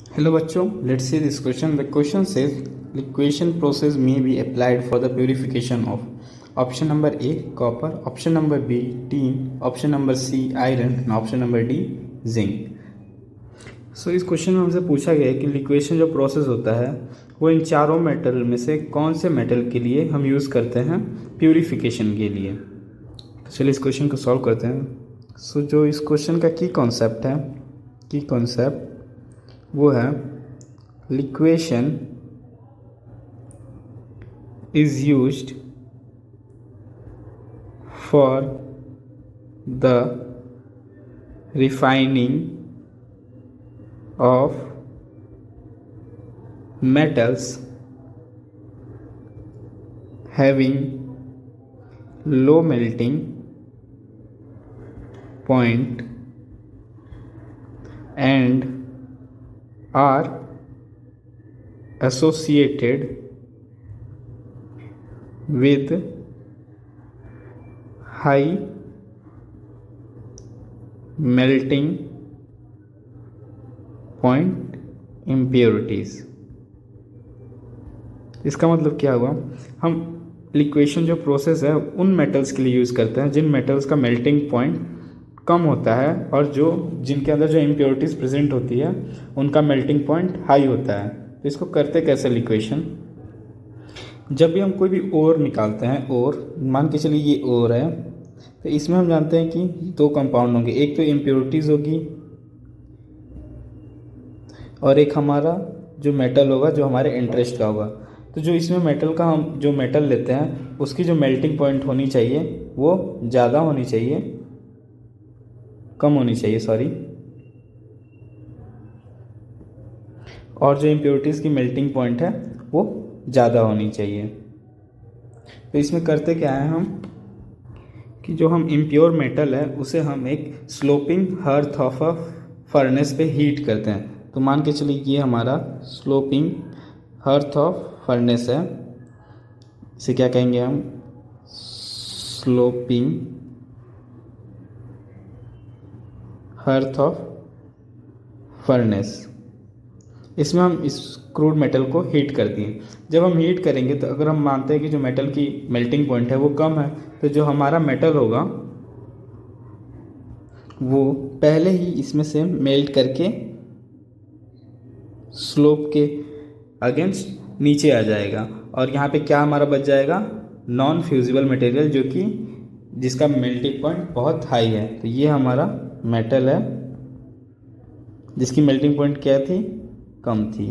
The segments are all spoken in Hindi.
Hello बच्चों, let's see this question. The question says liquefaction process may be applied for the purification of option number A copper, option number B tin, option number C iron and option number D zinc. इस क्वेश्चन में हमसे पूछा गया है कि लिक्वेशन जो प्रोसेस होता है वो इन चारों मेटल में से कौन से मेटल के लिए हम यूज़ करते हैं प्यूरिफिकेशन के लिए। तो चलिए इस क्वेश्चन को सॉल्व करते हैं। जो इस क्वेश्चन का की कॉन्सेप्ट वो है liquation is used for the refining of metals having low melting point and are associated with high melting point impurities। इसका मतलब क्या हुआ, हम लिक्वेशन जो प्रोसेस है उन मेटल्स के लिए यूज़ करते हैं जिन मेटल्स का मेल्टिंग पॉइंट कम होता है और जिनके अंदर जो इम्प्योरिटीज़ प्रेजेंट होती है उनका मेल्टिंग पॉइंट हाई होता है। तो इसको करते कैसे लिक्वेशन, जब भी हम कोई भी ओर निकालते हैं, ओर मान के चलिए ये ओर है, तो इसमें हम जानते हैं कि दो कंपाउंड होंगे, एक तो इम्प्योरिटीज़ होगी और एक हमारा जो मेटल होगा जो हमारे इंटरेस्ट का होगा। तो जो इसमें मेटल का हम जो मेटल लेते हैं उसकी जो मेल्टिंग पॉइंट होनी चाहिए वो ज़्यादा होनी चाहिए, कम होनी चाहिए सॉरी, और जो इम्प्योरिटीज़ की मेल्टिंग पॉइंट है वो ज़्यादा होनी चाहिए। तो इसमें करते क्या है हम कि जो हम इम्प्योर मेटल है उसे हम एक sloping hearth of a furnace पे हीट करते हैं। तो मान के चलिए ये हमारा स्लोपिंग हर्थ ऑफ फर्नेस है, इसे क्या कहेंगे हम, स्लोपिंग हर्थ ऑफ फर्नेस। इसमें हम इस क्रूड मेटल को हीट कर दिए। जब हम हीट करेंगे तो अगर हम मानते हैं कि जो मेटल की मेल्टिंग पॉइंट है वो कम है, तो जो हमारा मेटल होगा वो पहले ही इसमें से मेल्ट करके स्लोप के अगेंस्ट नीचे आ जाएगा और यहाँ पे क्या हमारा बच जाएगा, नॉन फ्यूजिबल मटेरियल, जो कि जिसका मेल्टिंग पॉइंट बहुत हाई है। तो ये हमारा मेटल है जिसकी मेल्टिंग पॉइंट क्या थी, कम थी।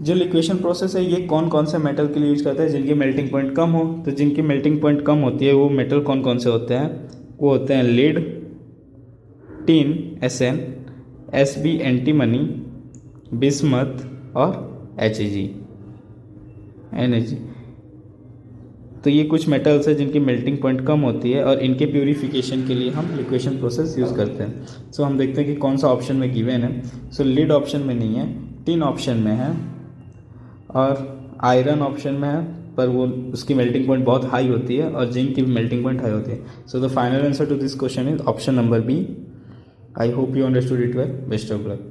जो लिक्वेशन प्रोसेस है ये कौन कौन से मेटल के लिए यूज करता है जिनकी मेल्टिंग पॉइंट कम हो। तो जिनकी मेल्टिंग पॉइंट कम होती है वो मेटल कौन कौन से होते हैं, वो होते हैं lead, tin Sn, Sb antimony, bismuth और Hg Nag। तो ये कुछ मेटल्स है जिनकी मेल्टिंग पॉइंट कम होती है और इनके प्यूरिफिकेशन के लिए हम लिक्वेशन प्रोसेस यूज़ करते हैं। सो हम देखते हैं कि कौन सा ऑप्शन में गिवन है। सो लीड ऑप्शन में नहीं है, टिन ऑप्शन में है और आयरन ऑप्शन में है, पर वो उसकी मेल्टिंग पॉइंट बहुत हाई होती है और जिंक की भी मेल्टिंग पॉइंट हाई होती है। So the final answer to this question is option number B. I hope you understood it well. Best of luck.